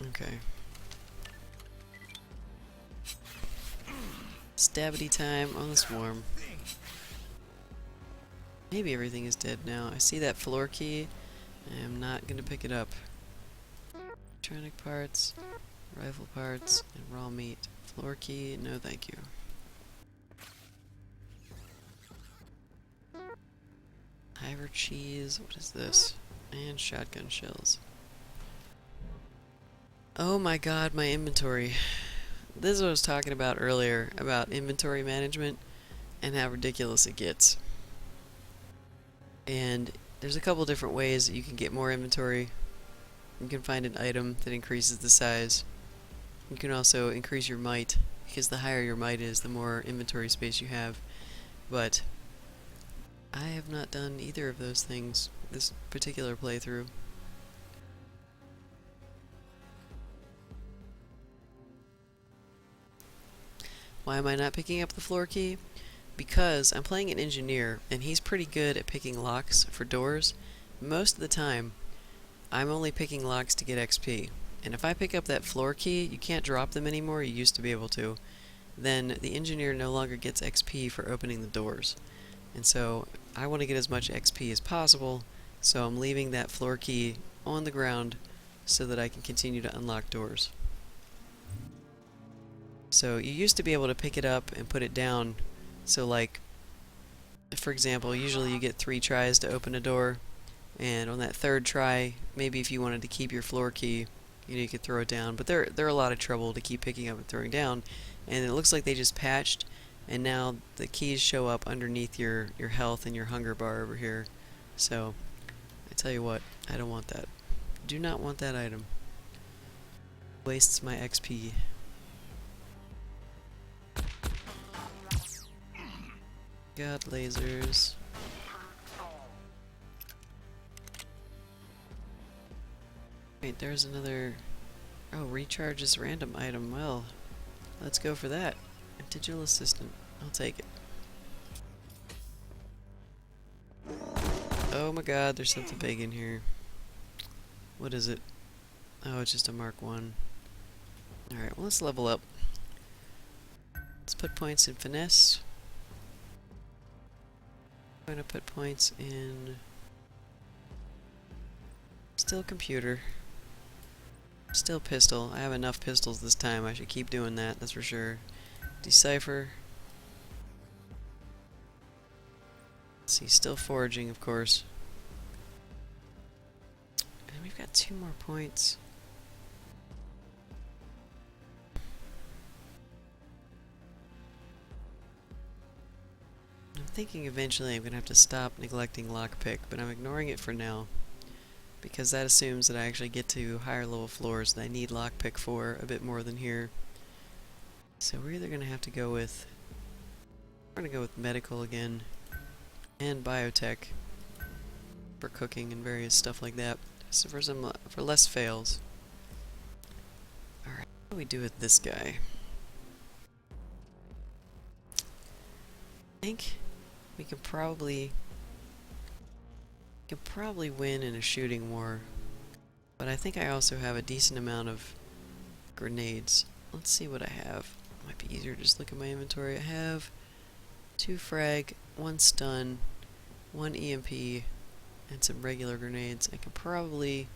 Okay. Stabbity time on the swarm. Maybe everything is dead now. I see that floor key. I am not going to pick it up. Electronic parts, rifle parts, and raw meat. Floor key, no thank you. Hiver cheese, what is this? And shotgun shells. Oh my god, my inventory. This is what I was talking about earlier, about inventory management and how ridiculous it gets. And there's a couple different ways that you can get more inventory. You can find an item that increases the size. You can also increase your might, because the higher your might is, the more inventory space you have. But I have not done either of those things this particular playthrough. Why am I not picking up the floor key? Because I'm playing an engineer, and he's pretty good at picking locks for doors. Most of the time, I'm only picking locks to get XP. And if I pick up that floor key, you can't drop them anymore, you used to be able to. Then the engineer no longer gets XP for opening the doors. And so I want to get as much XP as possible, so I'm leaving that floor key on the ground so that I can continue to unlock doors. So you used to be able to pick it up and put it down. So like, for example, usually you get 3 tries to open a door, and on that 3rd try, maybe if you wanted to keep your floor key, you could throw it down. But they're a lot of trouble to keep picking up and throwing down, and it looks like they just patched, and now the keys show up underneath your health and your hunger bar over here. So I tell you what, I don't want that. Do not want that item. Wastes my XP. God, lasers. Wait, there's another... Oh, recharges random item. Well, let's go for that. A digital assistant. I'll take it. Oh my god, there's something big in here. What is it? Oh, it's just a Mark 1. Alright, well, let's level up. Let's put points in finesse. I'm gonna put points in... Still computer. Still pistol. I have enough pistols this time. I should keep doing that, that's for sure. Decipher. Let's see, still foraging, of course. And we've got 2 more points. I'm thinking eventually I'm going to have to stop neglecting lockpick, but I'm ignoring it for now, because that assumes that I actually get to higher level floors that I need lockpick for a bit more than here. So we're either going to have to go with... We're going to go with medical again, and biotech for cooking and various stuff like that. So for less fails. Alright, what do we do with this guy? I think we could probably win in a shooting war, but I think I also have a decent amount of grenades. Let's see what I have. Might be easier to just look at my inventory. I have 2 frag, 1 stun, 1 EMP, and some regular grenades. I could probably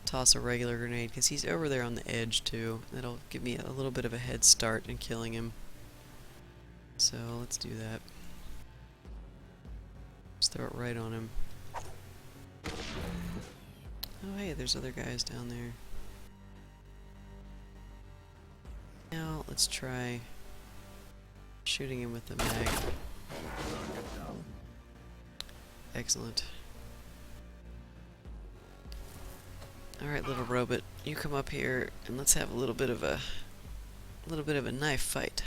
toss a regular grenade because he's over there on the edge too. That'll give me a little bit of a head start in killing him. So let's do that. Just throw it right on him. Oh hey, there's other guys down there. Now let's try shooting him with the mag. Excellent. Alright, little robot, you come up here and let's have a little bit of a knife fight.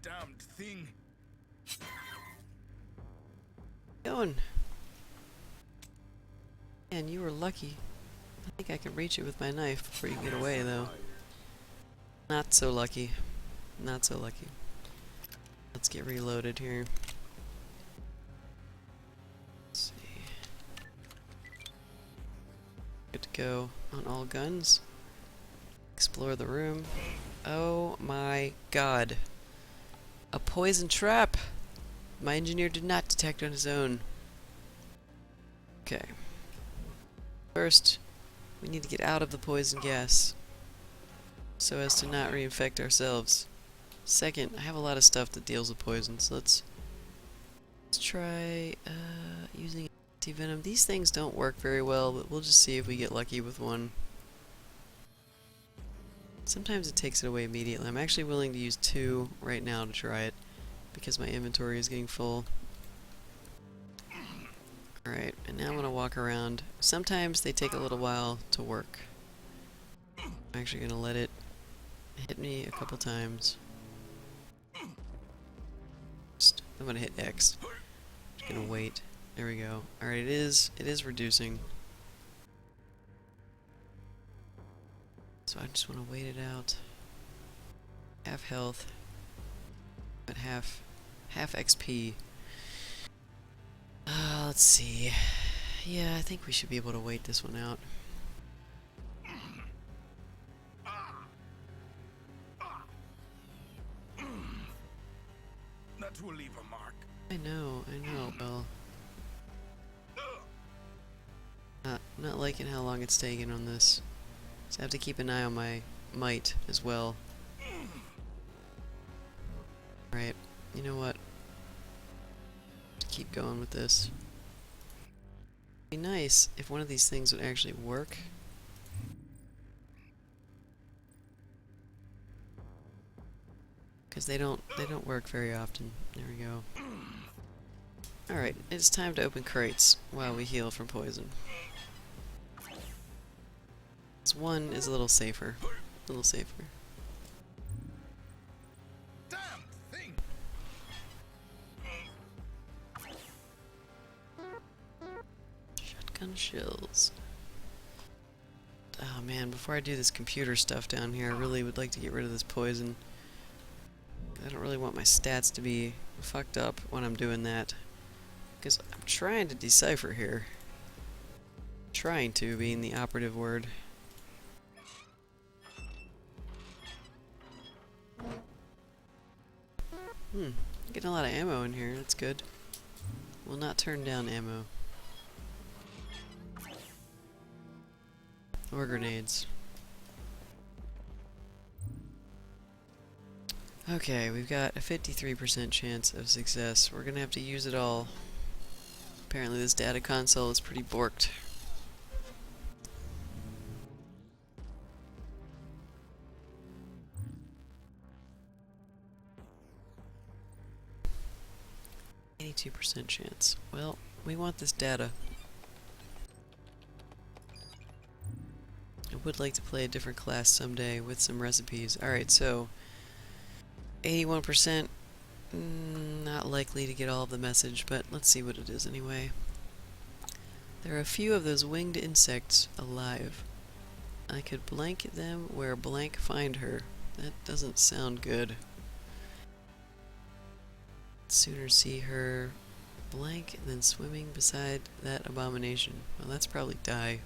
Damned thing. Going. Man, you were lucky. I think I can reach it with my knife before you get away, though. Not so lucky. Not so lucky. Let's get reloaded here. Let's see. good to go on all guns. Explore the room. Oh my god. A poison trap! My engineer did not detect on his own. Okay. First, we need to get out of the poison gas so as to not reinfect ourselves. Second, I have a lot of stuff that deals with poison, so let's try using anti-venom. These things don't work very well, but we'll just see if we get lucky with one. Sometimes it takes it away immediately. I'm actually willing to use 2 right now to try it because my inventory is getting full. Alright, and now I'm going to walk around. Sometimes they take a little while to work. I'm actually going to let it hit me a couple times. I'm going to hit X. Just going to wait. There we go. Alright, it is reducing. So I just want to wait it out. Half health, but half XP. Let's see. Yeah, I think we should be able to wait this one out. That will leave a mark. I know. Well, not liking how long it's taking on this. So I have to keep an eye on my might as well. Right, you know what? Keep going with this. It'd be nice if one of these things would actually work. Because they don't work very often. There we go. Alright, it's time to open crates while we heal from poison. This one is a little safer. A little safer. Damn thing. Shotgun shells. Oh man, before I do this computer stuff down here, I really would like to get rid of this poison. I don't really want my stats to be fucked up when I'm doing that. Because I'm trying to decipher here. Trying to being the operative word. Getting a lot of ammo in here, that's good. Will not turn down ammo. Or grenades. Okay, we've got a 53% chance of success. We're gonna have to use it all. Apparently this data console is pretty borked. %, chance. Well, we want this data. I would like to play a different class someday with some recipes. Alright, so 81%, not likely to get all of the message, but let's see what it is anyway. There are a few of those winged insects alive. I could blank them where blank find her. That doesn't sound good. Sooner see her blank than swimming beside that abomination. Well, that's probably die.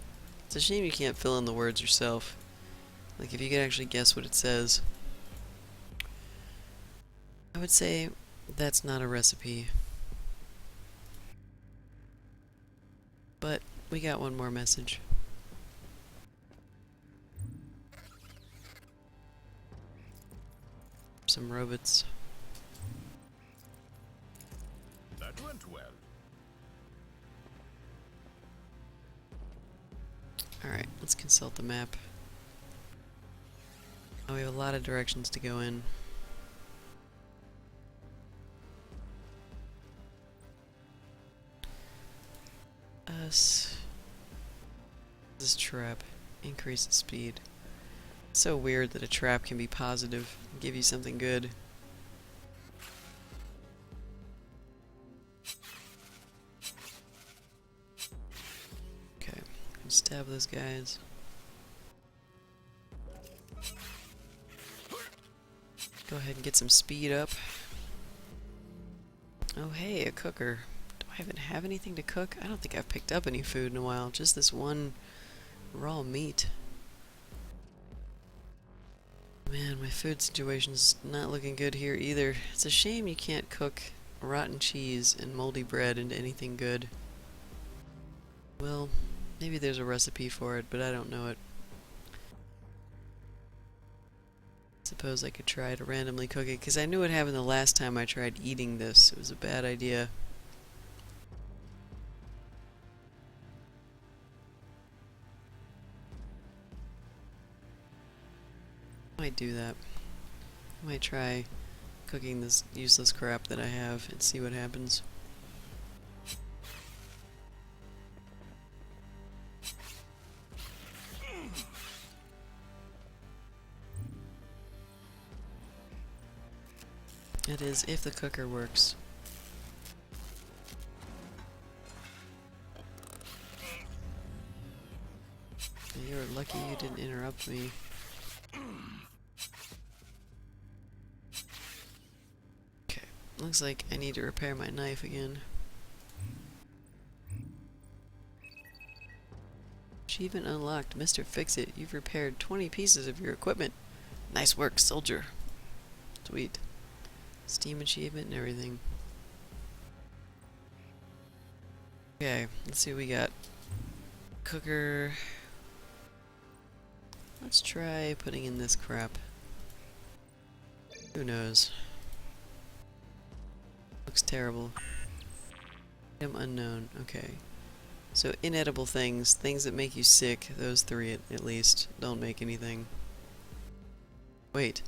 It's a shame you can't fill in the words yourself. Like, if you could actually guess what it says. I would say that's not a recipe. But we got one more message. Some robots. That went well. Alright, let's consult the map. Oh, we have a lot of directions to go in. This trap. Increase the speed. It's so weird that a trap can be positive and give you something good. Okay, stab those guys. Go ahead and get some speed up. Oh hey, a cooker. Do I even have anything to cook? I don't think I've picked up any food in a while. Just this one raw meat. Man, my food situation's not looking good here either. It's a shame you can't cook rotten cheese and moldy bread into anything good. Well, maybe there's a recipe for it, but I don't know it. Suppose I could try to randomly cook it, because I knew what happened the last time I tried eating this. It was a bad idea. I might do that. I might try cooking this useless crap that I have and see what happens. That is, if the cooker works. You're lucky you didn't interrupt me. Okay, looks like I need to repair my knife again. Achievement unlocked. Mr. Fix-It, you've repaired 20 pieces of your equipment. Nice work, soldier. Sweet. Steam achievement and everything. Okay, let's see what we got. Cooker. Let's try putting in this crap. Who knows? Looks terrible. Item unknown. Okay. So inedible things, things that make you sick, those three at least, don't make anything. Wait.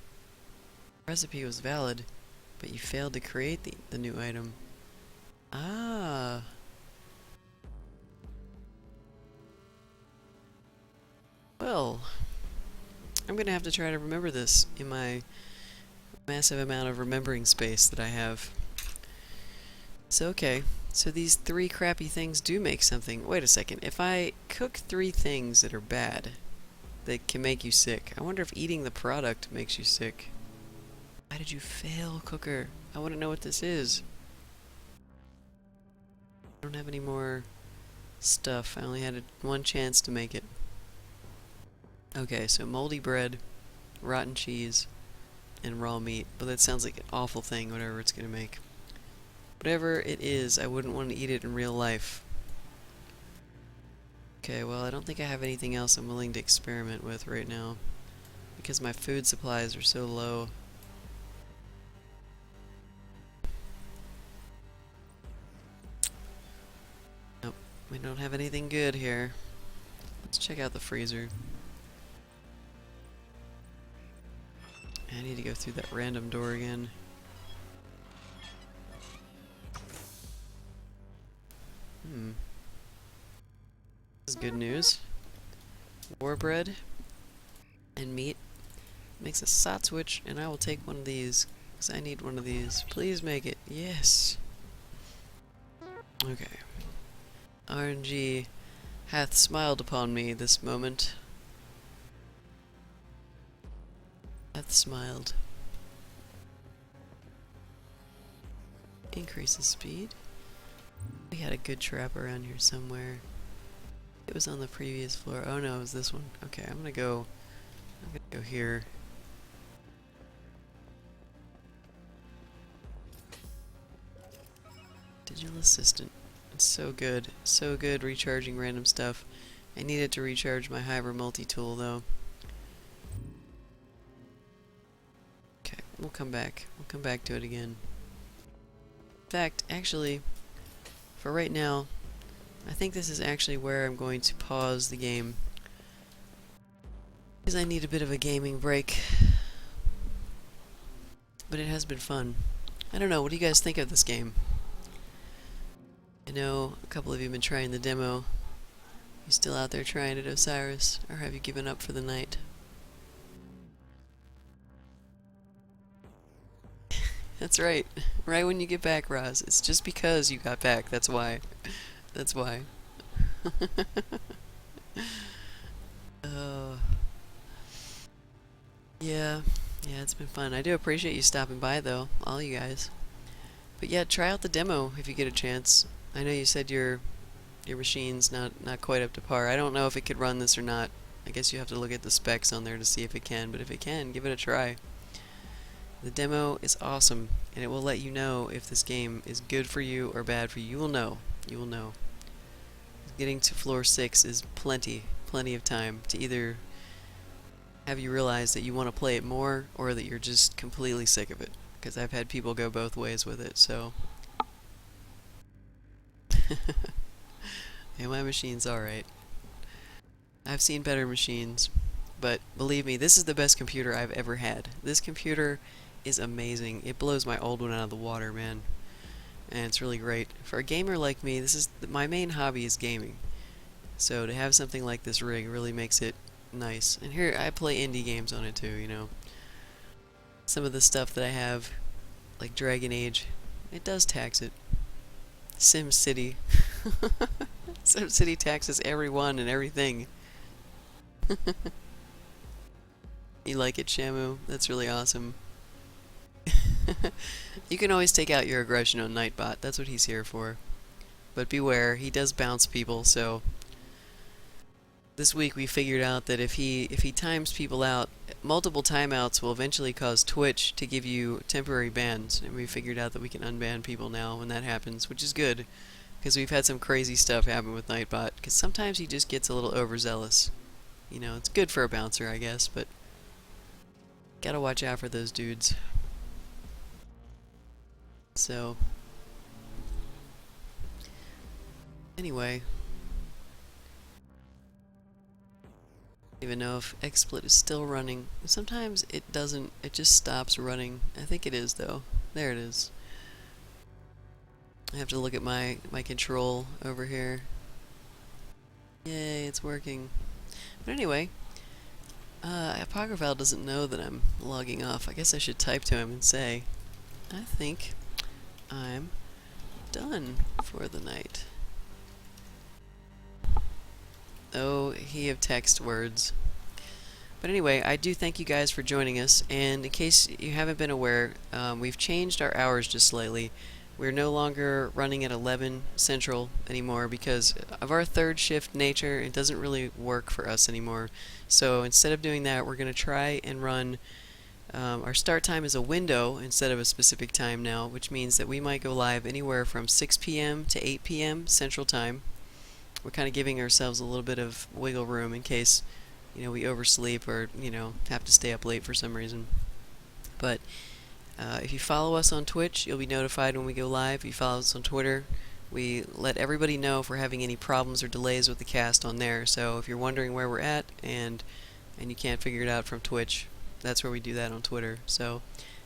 Recipe was valid, but you failed to create the new item. Ah. Well, I'm gonna have to try to remember this in my massive amount of remembering space that I have. So, okay. So these three crappy things do make something. Wait a second. If I cook three things that are bad, that can make you sick, I wonder if eating the product makes you sick. Why did you fail, cooker? I want to know what this is. I don't have any more stuff. I only had one chance to make it. Okay, so moldy bread, rotten cheese, and raw meat. But that sounds like an awful thing, whatever it's going to make. Whatever it is, I wouldn't want to eat it in real life. Okay, well, I don't think I have anything else I'm willing to experiment with right now, because my food supplies are so low. Nope, we don't have anything good here. Let's check out the freezer. I need to go through that random door again. This is good news. War bread and meat makes a sot switch, and I will take one of these, because I need one of these. Please make it. Yes. Okay. RNG hath smiled upon me this moment. Hath smiled. Increases speed. We had a good trap around here somewhere. It was on the previous floor. Oh no, it was this one. Okay, I'm gonna go here. Digital assistant. It's so good. So good recharging random stuff. I needed to recharge my Hyper multi-tool though. Okay, we'll come back. We'll come back to it again. In fact, actually, for right now, I think this is actually where I'm going to pause the game, because I need a bit of a gaming break. But it has been fun. I don't know, what do you guys think of this game? I know a couple of you have been trying the demo. You still out there trying it, Osiris? Or have you given up for the night? That's right. Right when you get back, Roz. It's just because you got back, that's why. That's why. Yeah, it's been fun. I do appreciate you stopping by, though, all you guys. But yeah, try out the demo if you get a chance. I know you said you're your machine's not quite up to par. I don't know if it could run this or not. I guess you have to look at the specs on there to see if it can, but if it can, give it a try. The demo is awesome, and it will let you know if this game is good for you or bad for you. You will know. You will know. Getting to floor 6 is plenty of time to either have you realize that you want to play it more or that you're just completely sick of it. Because I've had people go both ways with it, so. Yeah, my machine's alright. I've seen better machines, but believe me, this is the best computer I've ever had. This computer is amazing. It blows my old one out of the water, man. And it's really great. For a gamer like me, this is my main hobby is gaming. So to have something like this rig really makes it nice. And here, I play indie games on it too, you know. Some of the stuff that I have, like Dragon Age, it does tax it. Sim City. Sim City taxes everyone and everything. You like it, Shamu? That's really awesome. You can always take out your aggression on Nightbot. That's what he's here for. But beware, he does bounce people, so this week we figured out that if he times people out, multiple timeouts will eventually cause Twitch to give you temporary bans, and we figured out that we can unban people now when that happens, which is good, because we've had some crazy stuff happen with Nightbot, because sometimes he just gets a little overzealous. You know, it's good for a bouncer, I guess, but gotta watch out for those dudes. So, anyway, I don't even know if XSplit is still running. Sometimes it doesn't, it just stops running. I think it is though. There it is. I have to look at my control over here. Yay, it's working. But anyway, Apocryphal doesn't know that I'm logging off. I guess I should type to him and say, I think I'm done for the night. Oh, he of text words. But anyway, I do thank you guys for joining us, and in case you haven't been aware, we've changed our hours just slightly. We're no longer running at 11 Central anymore because of our third shift nature. It doesn't really work for us anymore. So instead of doing that, we're going to try and run our start time is a window instead of a specific time now, which means that we might go live anywhere from 6 p.m. to 8 p.m. Central Time. We're kind of giving ourselves a little bit of wiggle room in case, you know, we oversleep or, you know, have to stay up late for some reason. But if you follow us on Twitch, you'll be notified when we go live. If you follow us on Twitter, we let everybody know if we're having any problems or delays with the cast on there. So if you're wondering where we're at and you can't figure it out from Twitch, that's where we do that on Twitter. So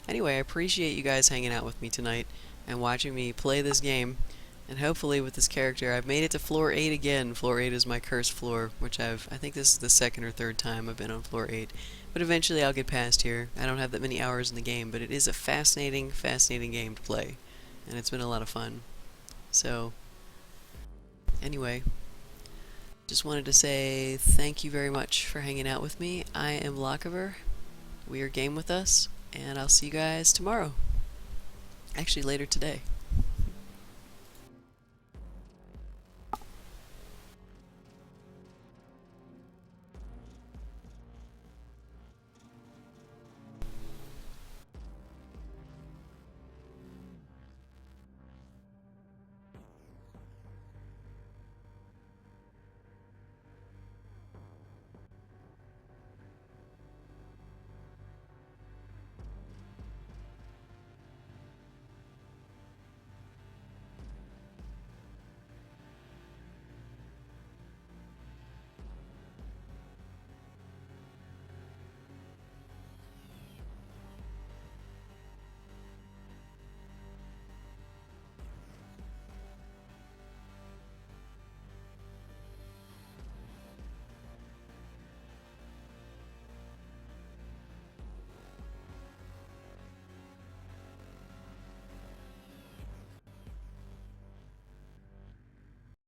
anyway, I appreciate you guys hanging out with me tonight and watching me play this game. And hopefully with this character, I've made it to floor 8 again. Floor 8 is my cursed floor, which I think this is the second or third time I've been on floor 8. But eventually I'll get past here. I don't have that many hours in the game, but it is a fascinating game to play. And it's been a lot of fun. So, anyway, just wanted to say thank you very much for hanging out with me. I am Lochiver. We are Game With Us, and I'll see you guys tomorrow. Actually, later today.